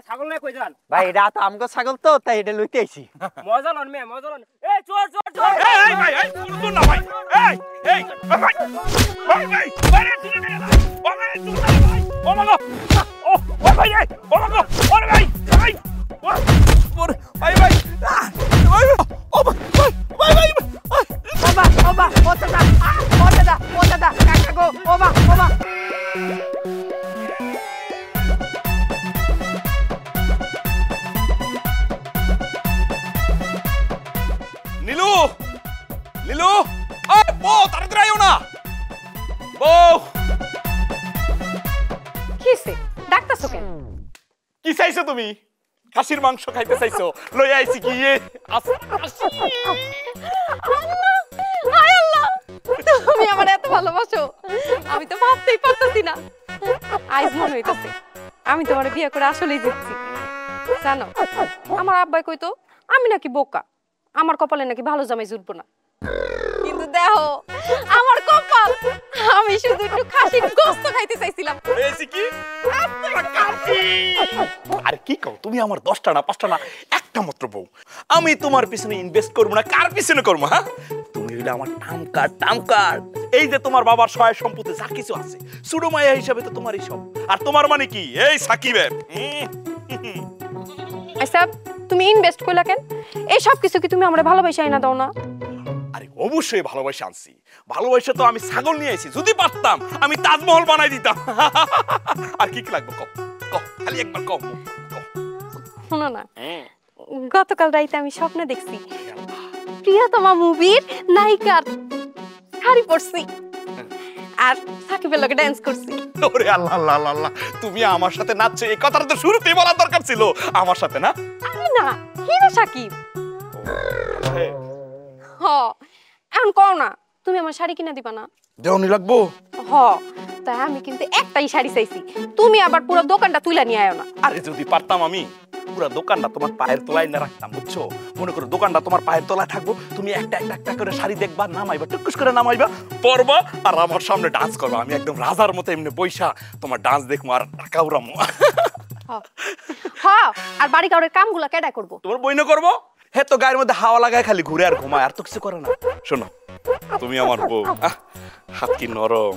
ছাগল নাই কই যান ভাই এটা তো আমগো ছাগল তো তাই এটা লইতে আইছি মজা লন মে মজা লন এই চোর চোর চোর এই ভাই এই তুই না ভাই এই ভাই ভাই ভাই তুই না ও ভাই তুই না ভাই ও মাগো ও ভাই রে ও মাগো ওরে ভাই ভাই ওরে ভাই ভাই ও ভাই ভাই ওবা ওটা কাকা গো ওবা নীলু নীলু আয় বউ তাড়াতাড়ি আইও না বউ কিসে ডাক্তারছো কেন? কি চাইছো তুমি খাসির মাংস খাইতে চাইছো লই আইছি কি হায় আল্লাহ, তুমি আমার এত ভালোবাসো আমি তো ভাবতেই পারতেছি না। আজ মনে হইতেছে আমি তোমার বিয়ে করে আসলেই জিতছি। জানো আমার আব্বাই কইতো আমি নাকি বোকা, আমার কপালে নাকি ভালো জামাই জুটবো না, কিন্তু দেখো আমার কপাল, আমি শুধু একটু খাসির গোশত খাইতে চাইছিলাম। হয়েছে কি আরে কি কও তুমি আমার 10টা না 5টা না একটা মাত্র বউ, আমি তোমার পিছনে ইনভেস্ট করব না কার পিছনে করব? হ্যাঁ তুমি হইলে আমার টামকার এই যে তোমার বাবার সহায় সম্পত্তি যা কিছু আছে সুডো মায়া হিসাবে তো তোমারই সব, আর তোমার মানে কি এই সাকিবের আচ্ছা তুমি ইনভেস্ট কইলা কেন? এই সব কিছু কি তুমি আমরা ভালোবাসাই না দাও না? আরে অবশ্যই ভালোবাসা আনছি, ভালোবাসা তো আমি ছাগল নিয়ে আইছি, যদি পারতাম আমি তাজমহল বানাই দিতাম। আর কি কি লাগবে কও কও খালি একবার কও শোনো না, গতকাল রাইতে আমি স্বপ্নে দেখছি প্রিয়তমা মুভির নায়িকার শাড়ি পরছি আর সাকিবের লগে ডান্স করছি। ওরে আল্লাহ আল্লাহ আল্লাহ, তুমি আমার সাথে নাচছো এই কথাটা তো শুরুতেই বলা দরকার ছিল আমার সাথে না। আমি না হিরো সাকিব। হ এখন কও না তুমি আমার শাড়ি কিনা দিবা না? দেওনি লাগবো। হ তাই আমি কিন্তু একটাই শাড়ি চাইছি, তুমি আবার পুরো দোকানটা তুইলা নিয়ে আয়ো না। আরে যদি পারতাম আমি পুরো দোকানটা তোমার পায়ের তলায় না রাখতাম, বুঝছো? মনে করো দোকানটা তোমার পায়ের তলায় থাকবো, তুমি একটা একটা একটা করে শাড়ি দেখবা, নামাইবা, টুকুস করে নামাইবা, পরবা আর আমার সামনে ডান্স করবা, আমি একদম রাজার মতো এমনি বইসা তোমার ডান্স দেখবো আর টাকা উড়ামো। হ আর বাড়ি কাউরের কামগুলা কেডা করবো? তোমার বই না করবো? হ্যাঁ তো গায়ের মধ্যে হাওয়া লাগায় খালি ঘুরে আর ঘুমায়, আর তো কিছু করে না। শোনো তুমি আমার বউ, হাত কি নরম,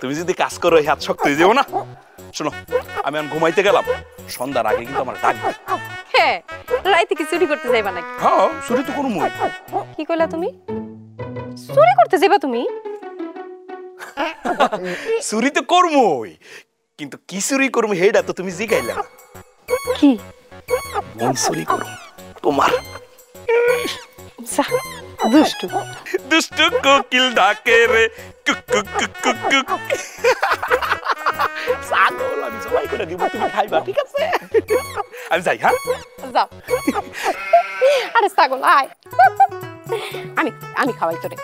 তুমি যদি কাজ করো হাত শক্ত হয়ে যাবো না। শোনো আমি এখন ঘুমাইতে গেলাম, সন্ধ্যার আগে কিন্তু আমার ডাকবে। হ্যাঁ রাইতে কি চুরি করতে যাইবা নাকি? হ্যাঁ চুরি তো কোনো মুই। কি কইলা তুমি? চুরি করতে যাইবা তুমি? চুরি তো করমই, কিন্তু কি চুরি করবো হেডা তো তুমি জিগাইলা। কি মন চুরি করবো তোমার। দুষ্টু দুষ্টু কোকিল ডাকে রে cook cook cook cook cook. ছাগল আমি সবাই করে দিব, তুমি খাইবা, ঠিক আছে? আমি যাই। হ্যাঁ যাও। আরে ছাগল আয়, আমি খাওয়াই তোরে।